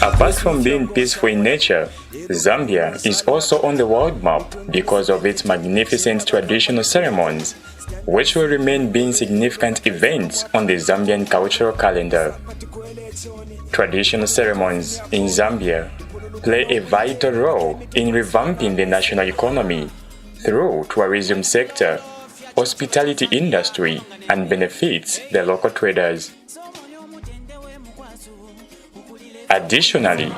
Apart from being peaceful in nature, Zambia is also on the world map because of its magnificent traditional ceremonies, which will remain being significant events on the Zambian cultural calendar. Traditional ceremonies in Zambia play a vital role in revamping the national economy through tourism sector, hospitality industry, and benefits the local traders. Additionally,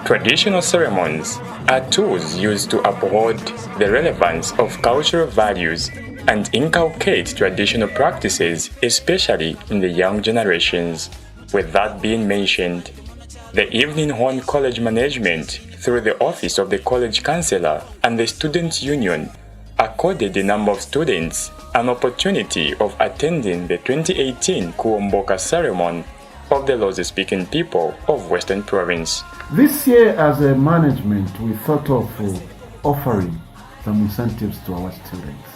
traditional ceremonies are tools used to uphold the relevance of cultural values and inculcate traditional practices, especially in the young generations. With that being mentioned, the Evening Horn College Management, through the Office of the College Councillor and the Student Union, accorded a number of students an opportunity of attending the 2018 Kuomboka Ceremony of the Lozi-speaking people of Western Province. This year, as a management, we thought of offering some incentives to our students.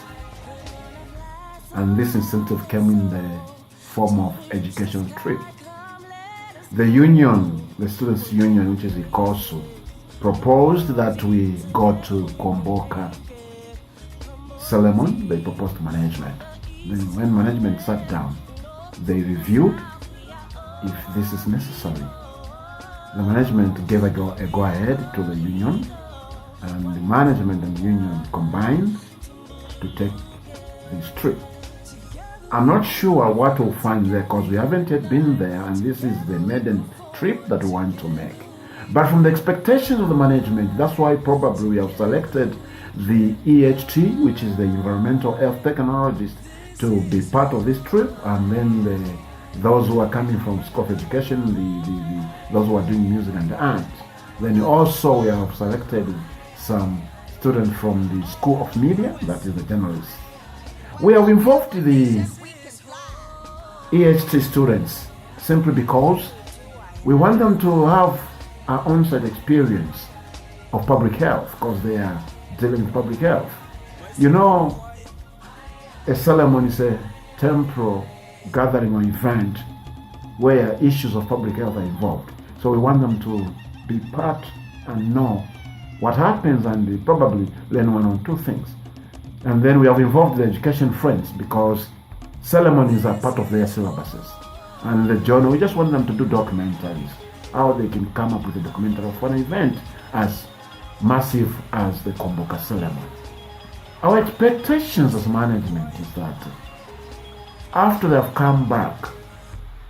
And this incentive came in the form of education trip. The union, the Students' Union, which is the COSU, proposed that we go to Kuomboka Ceremony. They proposed to management. Then when management sat down, they reviewed if this is necessary. The management gave a go-ahead to the union, and the management and the union combined to take this trip. I'm not sure what we'll find there because we haven't yet been there, and this is the maiden trip that we want to make. But from the expectations of the management, that's why probably we have selected the EHT, which is the Environmental Health Technologist, to be part of this trip, and then those who are coming from School of Education, those who are doing music and art. Then also we have selected some students from the School of Media, that is the journalists. We have involved the EHT students simply because we want them to have an on-site experience of public health because they are dealing with public health. You know, a ceremony is a temporal gathering or event where issues of public health are involved. So we want them to be part and know what happens and probably learn one or two things. And then we have involved the education friends because ceremonies are part of their syllabuses. And the journal, we just want them to do documentaries, how they can come up with a documentary of an event as massive as the Kuomboka Ceremony. Our expectations as management is that after they have come back,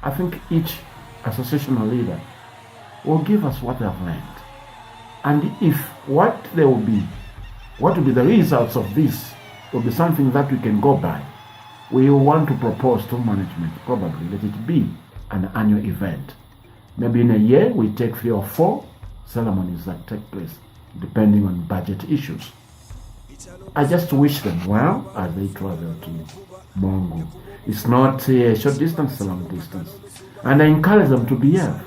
I think each associational leader will give us what they have learned. And if what will be the results of this will be something that we can go by, we will want to propose to management, probably let it be an annual event. Maybe in a year we take 3 or 4 ceremonies that take place, depending on budget issues. I just wish them well as they travel to Mongo. It's not a short distance, it's a long distance. And I encourage them to behave.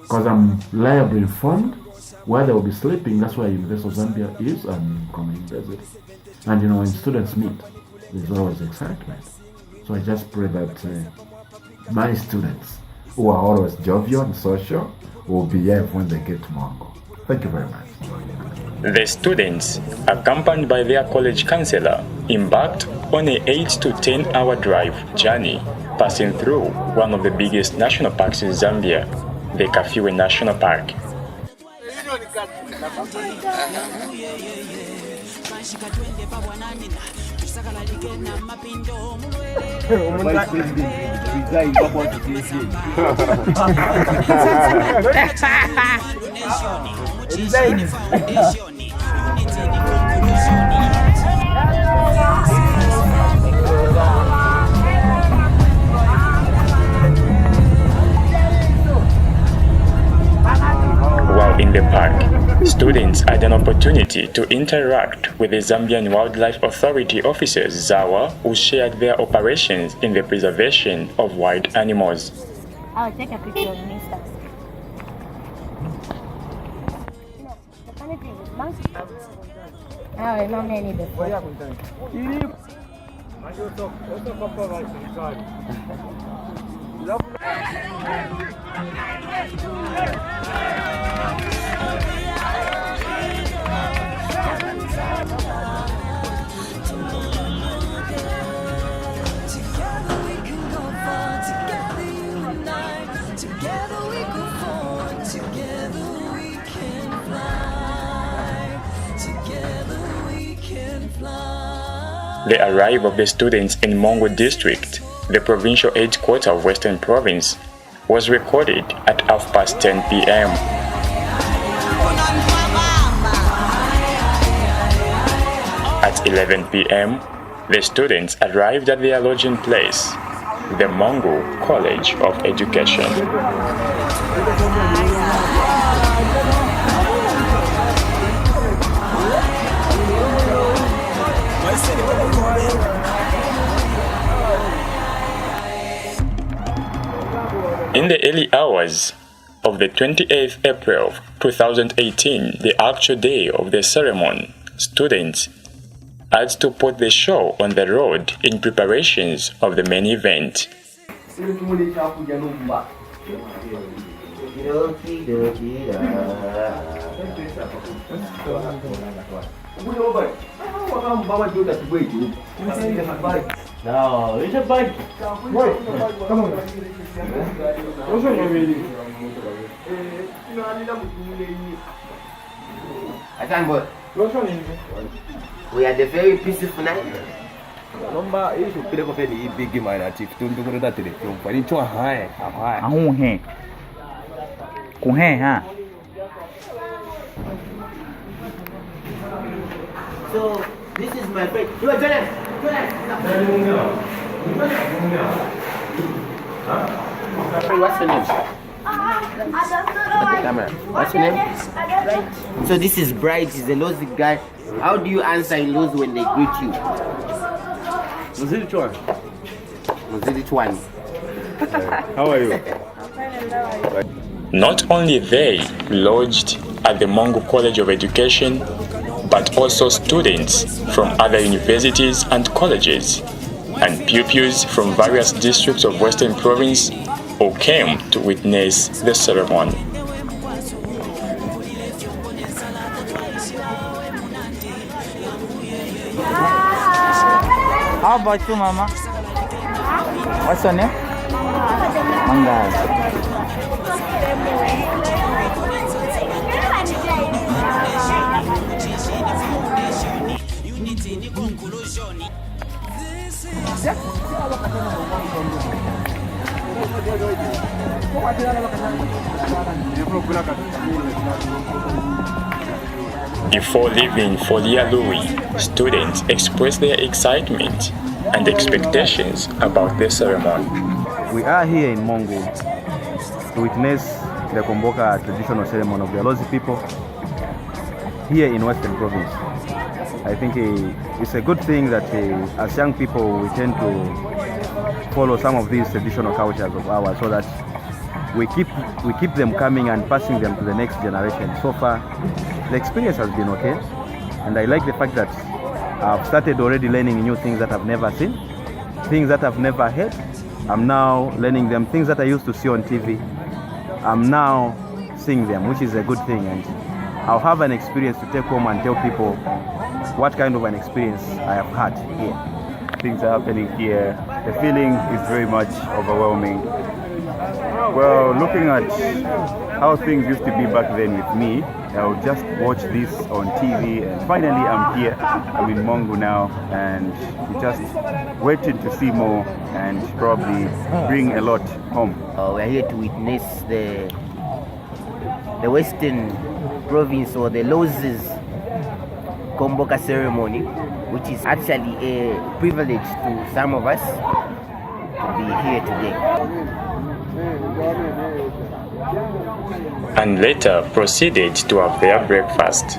Because I'm reliably informed where they will be sleeping. That's where University of Zambia is and Common University. And you know, when students meet, there's always excitement. So I just pray that my students, who are always jovial and social, will behave when they get to Mongo. Thank you very much. The students, accompanied by their college counselor, embarked on an 8 to 10 hour drive journey, passing through one of the biggest national parks in Zambia, the Kafue National Park. While in the park, students had an opportunity to interact with the Zambian Wildlife Authority officers, ZAWA, who shared their operations in the preservation of wild animals. I'll take a picture of Mr. The funny thing is, monkeys The arrival of the students in Mongo District, the provincial headquarters of Western Province, was recorded at 10:30 p.m. At 11 p.m., the students arrived at their lodging place, the Mongo College of Education. In the early hours of the 28th April 2018, the actual day of the ceremony, students had to put the show on the road in preparations of the main event. No, it's a bike. Wait, come on. What's your name? What's your name? We had a very peaceful night. Number is to pick up any big man at if to do that today. But it's a high. So, this is my friend. You are Jonas. What's your name? What's your name? So this is Bright, he's a Lozi guy. How do you answer in Lozi when they greet you? Muzili Chwan. How are you? Not only they lodged at the Mongo College of Education, but also students from other universities and colleges, and pupils from various districts of Western Province who came to witness the ceremony. How about you, Mama? What's your name? Manga. Before leaving for Lialui, students expressed their excitement and expectations about the ceremony. We are here in Mongo to witness the Kuomboka traditional ceremony of the Lozi people here in Western Province. I think it's a good thing that as young people we tend to follow some of these traditional cultures of ours so that we keep them coming and passing them to the next generation. So far, the experience has been okay, and I like the fact that I've started already learning new things that I've never seen, things that I've never heard. I'm now learning them, things that I used to see on TV. I'm now seeing them, which is a good thing, and I'll have an experience to take home and tell people what kind of an experience I have had here. Things are happening here. The feeling is very much overwhelming. Well, looking at how things used to be back then with me, I would just watch this on TV, and finally I'm here. I'm in Mongo now, and we're just waiting to see more and probably bring a lot home. We're here to witness the Western Province or the Lozi's Kuomboka Ceremony, which is actually a privilege to some of us to be here today. And later proceeded to have their breakfast.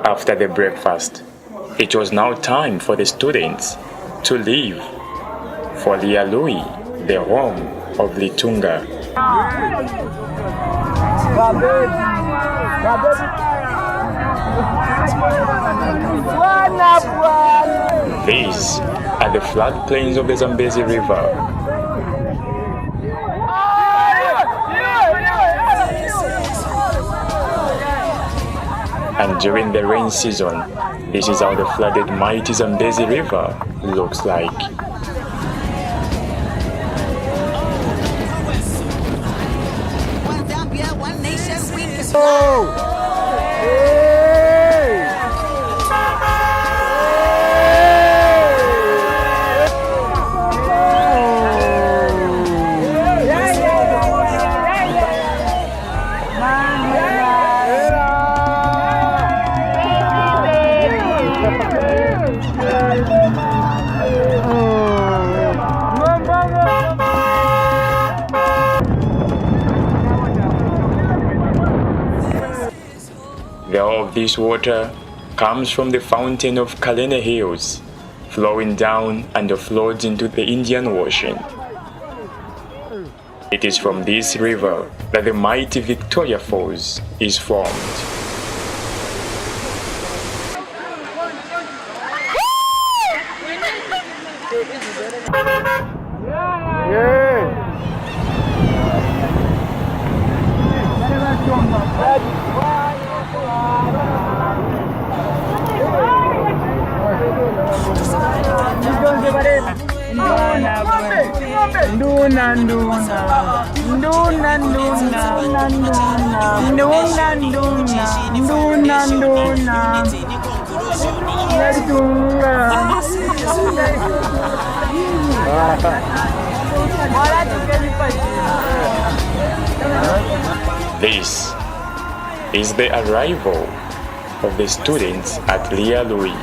After the breakfast, it was now time for the students to leave for Lialui, the home of Litunga. These are the floodplains of the Zambezi River. And during the rain season, this is how the flooded mighty Zambezi River looks like. All of this water comes from the fountain of Kalene Hills, flowing down and flows into the Indian Ocean. It is from this river that the mighty Victoria Falls is formed. This is the arrival of the students at Lialui.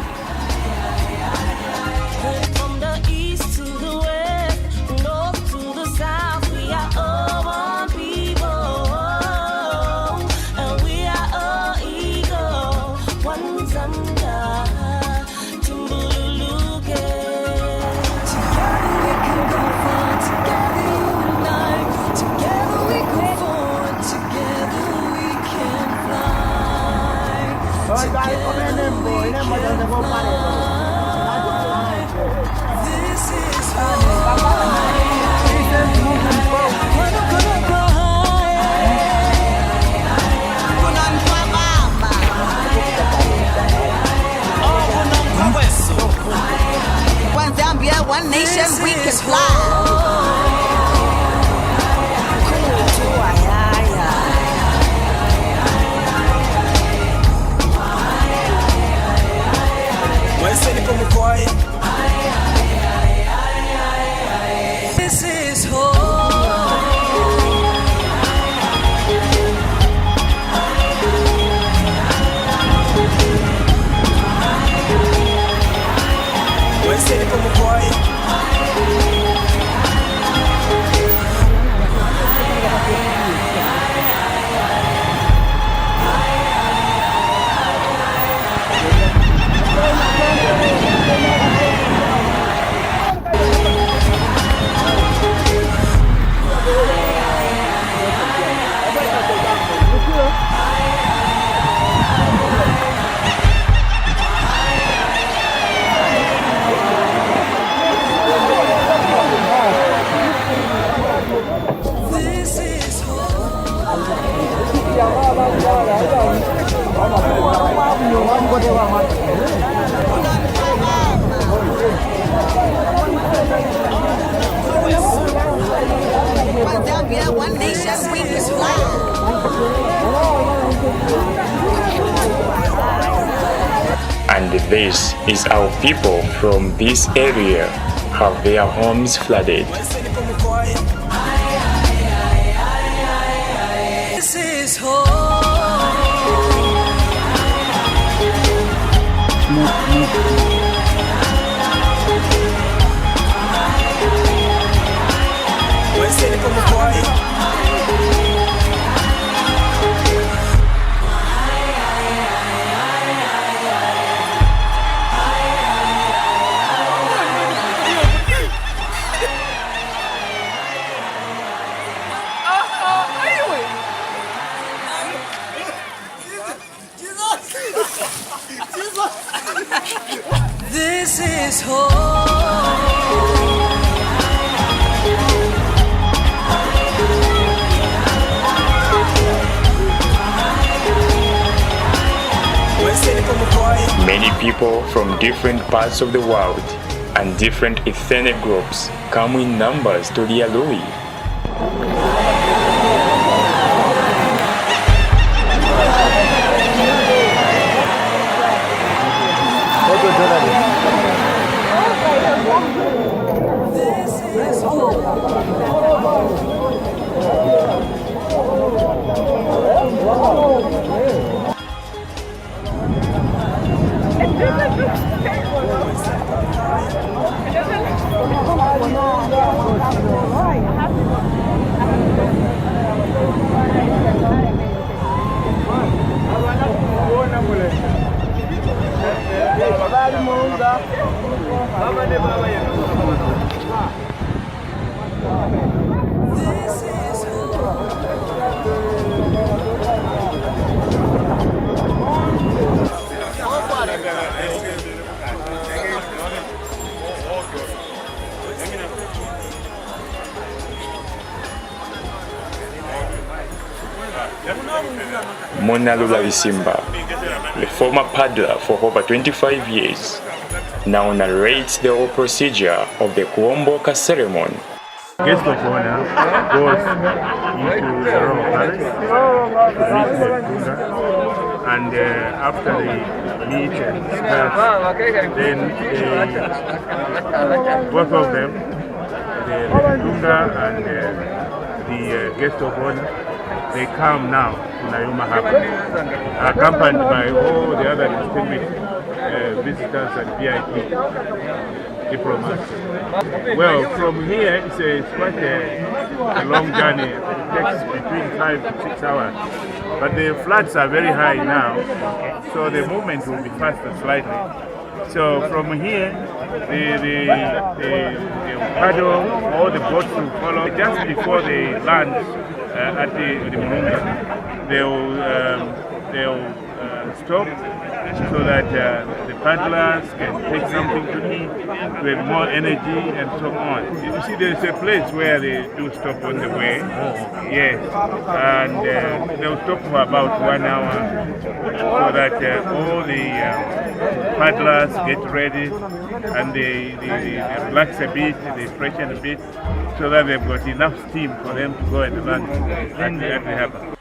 nation we can fly. This is one nation we can fly. And this is how people from this area have their homes flooded. This is This is Many people from different parts of the world and different ethnic groups come in numbers to the Alui. Mona Lula Lisimba, the former paddler for over 25 years, now narrates the whole procedure of the Kuomboka Ceremony. Guest of honor goes into the royal palace to meet the Dunga, and after they meet and discuss, then both of them, the Dunga and the guest of honor, they come now to Nayuma Harbour, accompanied by all the other distinguished visitors and VIP diplomats. Well, from here it's quite a long journey. It takes between 5 to 6 hours. But the floods are very high now, so the movement will be faster slightly. So from here, the paddle or the boats will follow. Just before they land at the Murunga, they'll stop so that the paddlers can take something to eat, to have more energy and so on. You see, there's a place where they do stop on the way. Yes, and they'll stop for about 1 hour so that all the paddlers get ready, and they relax a bit, they freshen a bit, so that they've got enough steam for them to go and land at the harbour.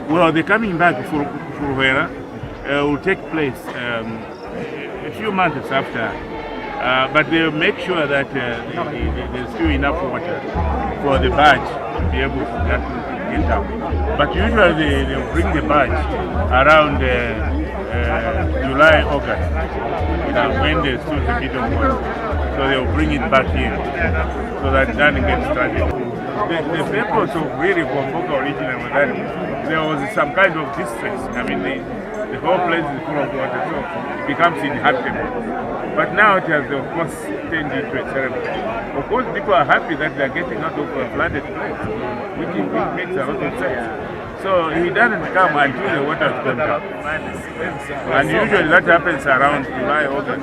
Well, the coming back for Furuhera will take place a few months after, but they'll make sure that there's still enough water for the barge to be able to get down. But usually they'll bring the barge around July, August, when there's still a bit of water. So they'll bring it back here so that then it gets started. The purpose of really Kuomboka originally was that there was some kind of distress. I mean, the whole place is full of water, so it becomes inhabitable. But now it has, of course, turned into a ceremony. Of course, people are happy that they are getting out of a flooded place, which makes a lot of sense. So he doesn't come until the water has gone down. And usually that happens around July, August.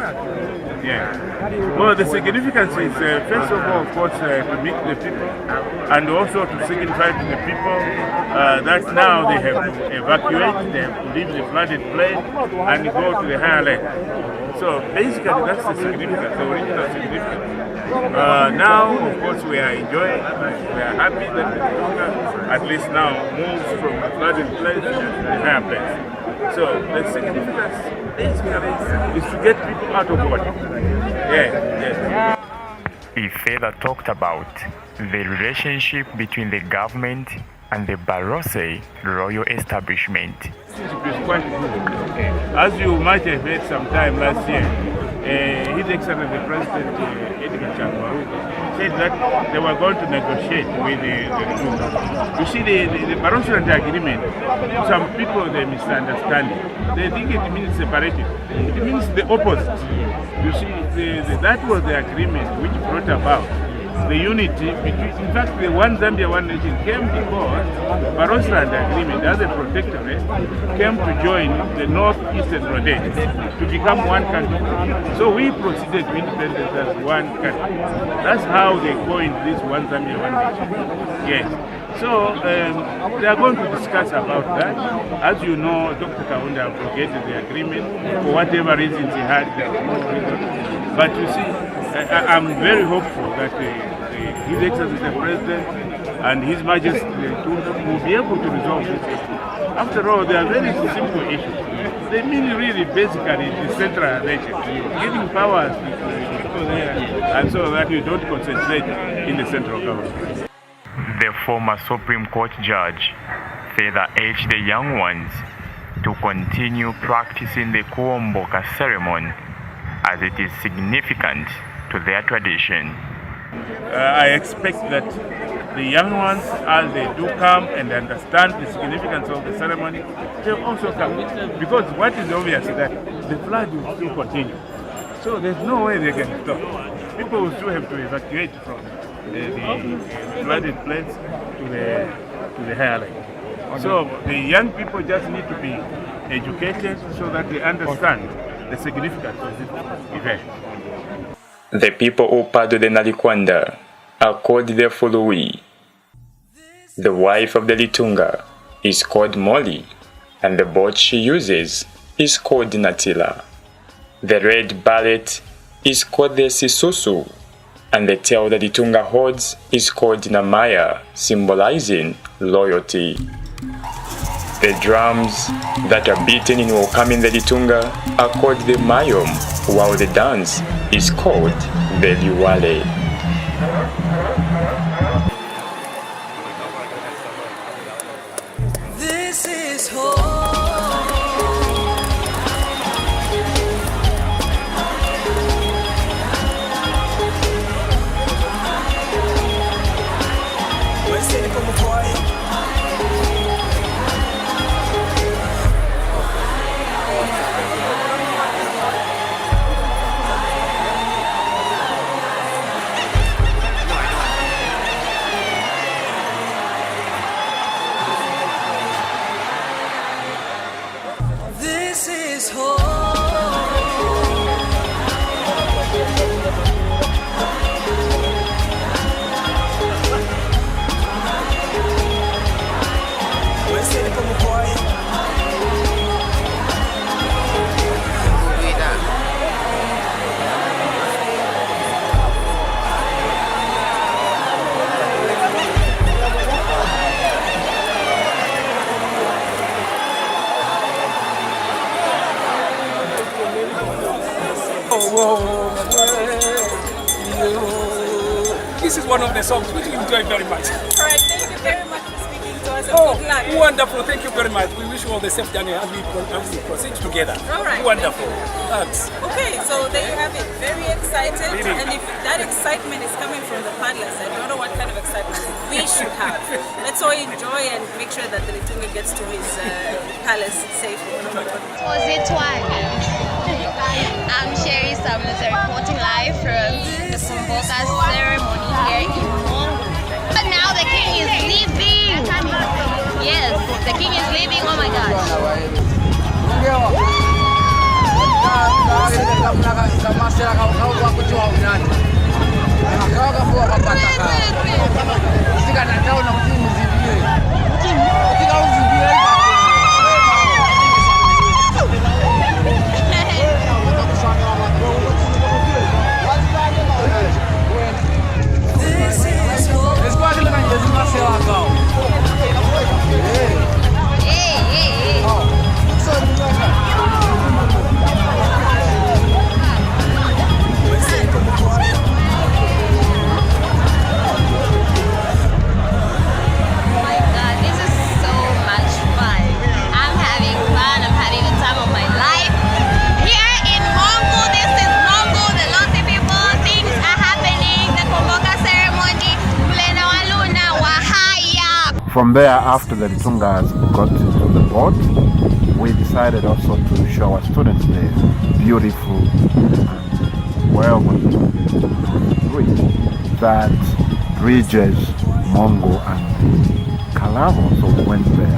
Yeah. Well, the significance is, first of all, of course, to meet the people, and also to signify to the people that now they have to evacuate, they have to leave the flooded place and go to the higher land. So basically, that's the significance, the original significance. Now, of course, we are enjoying, we are happy that the Litunga at least now moves from the flooded place to the higher place. So the significance basically is to get people out of water. Yes. He further talked about the relationship between the government and the Barose royal establishment. It's quite good. As you might have heard sometime last year, His Excellency the President Edgar Chagwaru said that they were going to negotiate with the Litunga. You see, the Barose agreement, some people they misunderstand it. They think it means separation. It means the opposite. You see, that was the agreement which brought about the unity between, in fact, the One Zambia, One Nation came because Barose agreement as a protectorate came to join the Northeastern Rhodesia to become one country. So we proceeded to independence as one country. That's how they coined this One Zambia, One Nation. Yes. So they are going to discuss about that. As you know, Dr. Kaunda abrogated the agreement for whatever reasons he had. But you see, I'm very hopeful that His Excellency the President and His Majesty will be able to resolve this issue. After all, they are very simple issues. They mean really basically decentralization, giving powers to people there, and so that you don't concentrate in the central government. The former Supreme Court judge further urged the young ones to continue practicing the Kuomboka ceremony as it is significant to their tradition. I expect that the young ones, as they do come and understand the significance of the ceremony, they'll also come. Because what is obvious is that the flood will still continue. So there's no way they can stop. People will still have to evacuate from the flooded place to the higher land. So the young people just need to be educated so that they understand the significance of this event. The people who paddle the Nalikwanda are called the Fului. The wife of the Litunga is called Molly, and the boat she uses is called Natila. The red barret is called the Sisusu, and the tail the Litunga holds is called Namaya, symbolizing loyalty. The drums that are beaten in welcoming the Litunga are called the Mayom, while the dance is called the Liwale. This is home. This is one of the songs which we enjoy very much. All right, thank you very much for speaking to us. And good luck. Wonderful. Thank you very much. We wish you all the safe journey as we proceed together. All right. Wonderful. Thanks. Okay, so there you have it. Very excited. And if that excitement is coming from the paddlers, I don't know what kind of excitement we should have. Let's all enjoy and make sure that the Litunga gets to his palace safely. I'm Sherry Summers, reporting live from the Kuomboka Ceremony here in Mongo. But now the king is leaving. Yes, the king is leaving. Oh my gosh. From there, after the Litungas got into the boat, we decided also to show our students the beautiful and well-known bridge that bridges Mongo and Kalavo, so we went there.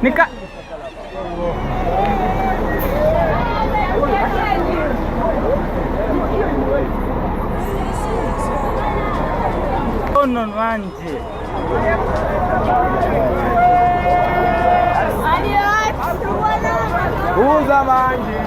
Nika. Non mangi. Usa mangi.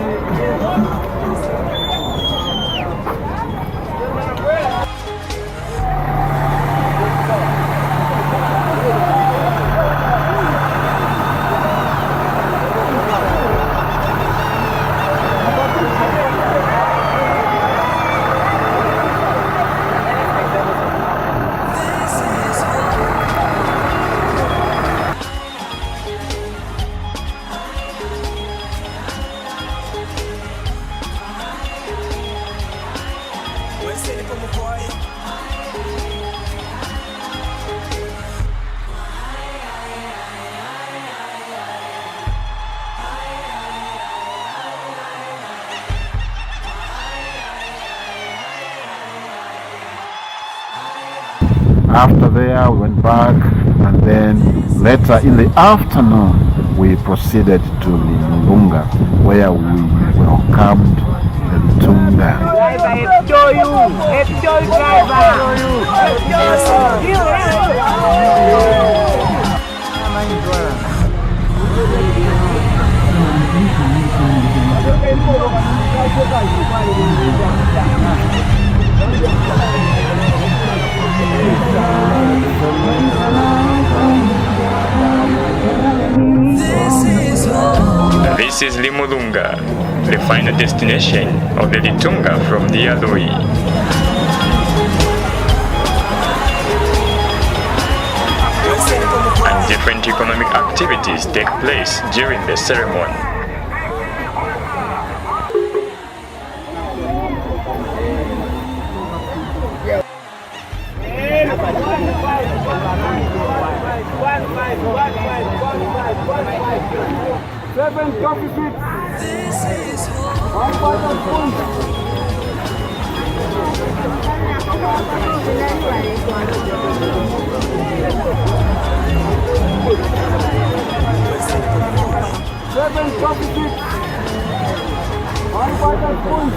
After there, we went back, and then later in the afternoon, we proceeded to Litunga, where we welcomed the Litunga. This is Limulunga, the final destination of the Litunga from the Aloi. And different economic activities take place during the ceremony. Seven coffee sweets. One bottle of spoon. Seven coffee sweets. One bottle of spoon.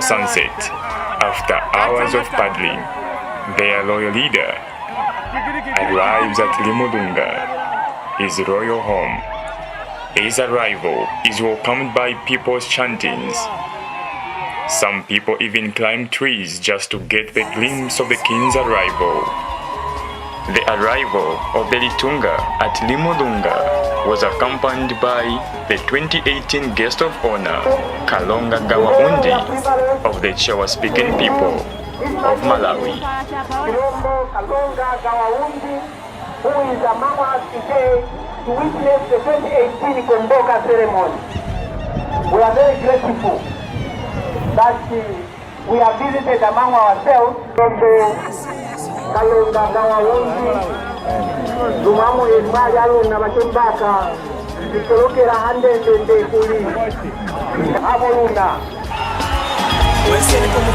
sunset, after hours of paddling, their loyal leader arrives at Limulunga, his royal home. His arrival is welcomed by people's chantings. Some people even climb trees just to get the glimpse of the king's arrival. The arrival of the Litunga at Limulunga was accompanied by the 2018 guest of honor, Kalonga Gawaundi, of the Chewa-speaking people of Malawi. Kalonga Gawaundi, who is among us today to witness the 2018 Kuomboka Ceremony. We are very grateful that we are visited among ourselves from the Kalonga Gawaundi, Dumamo Ismail Aluna Batumbaka, Ikolokera Hande Dende Kuli, Aboluna. We're sitting from the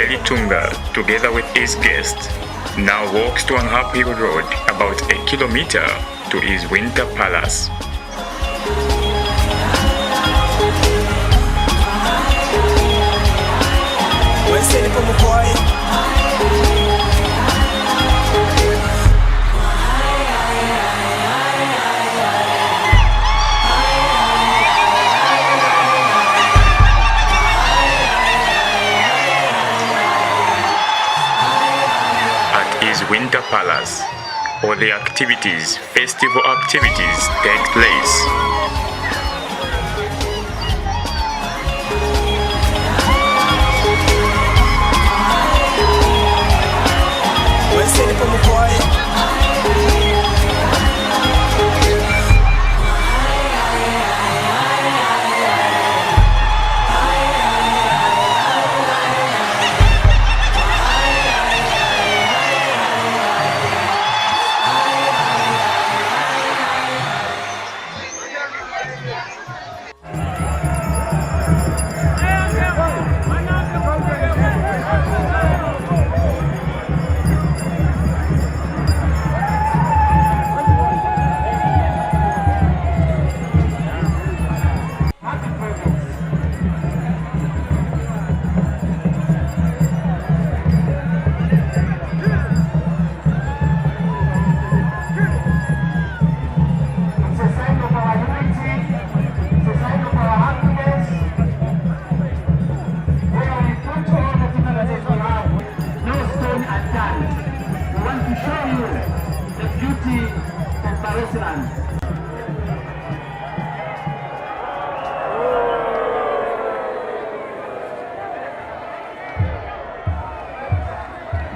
Litunga, together with his guest, now walks to an uphill road about 1 kilometer to his winter palace. Winter Palace, all the festival activities take place.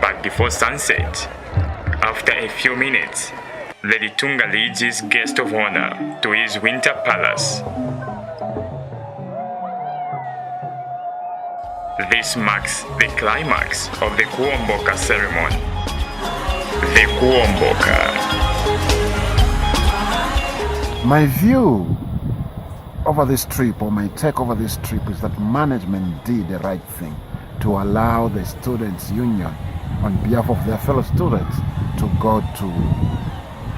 But before sunset, after a few minutes, the Litunga leads his guest of honor to his winter palace. This marks the climax of the Kuomboka Ceremony. The Kuomboka. My view over this trip, or my take over this trip, is that management did the right thing to allow the students' union, on behalf of their fellow students, to go to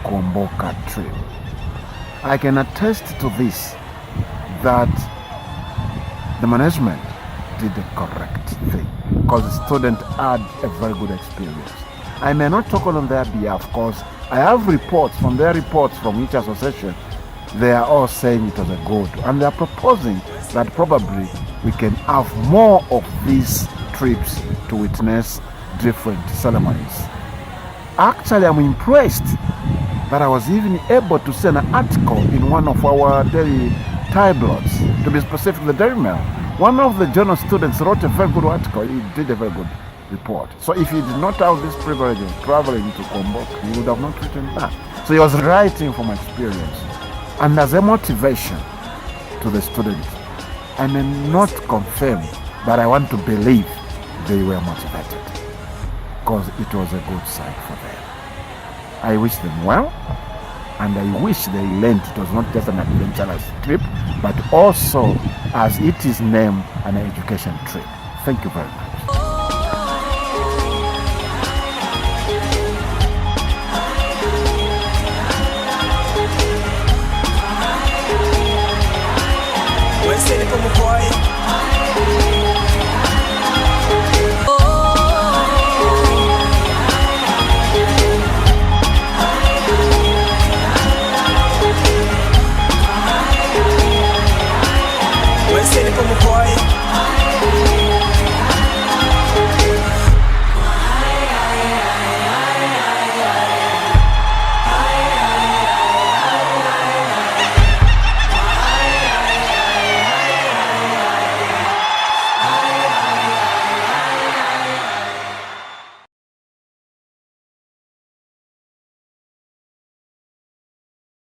Kuomboka trip. I can attest to this, that the management did the correct thing, because the students had a very good experience. I may not talk on their behalf, because I have reports from from each association. They are all saying it was a good, and they are proposing that probably we can have more of these trips to witness different ceremonies. Actually, I'm impressed that I was even able to send an article in one of our daily tabloids, to be specific, the Daily Mail. One of the journal students wrote a very good article. He did a very good report. So if he did not have this privilege of traveling to Kuomboka, he would have not written that. So he was writing from experience. And as a motivation to the students, I may not confirm, but I want to believe they were motivated, because it was a good sign for them. I wish them well, and I wish they learned it was not just an adventurous trip, but also, as it is named, an education trip. Thank you very much.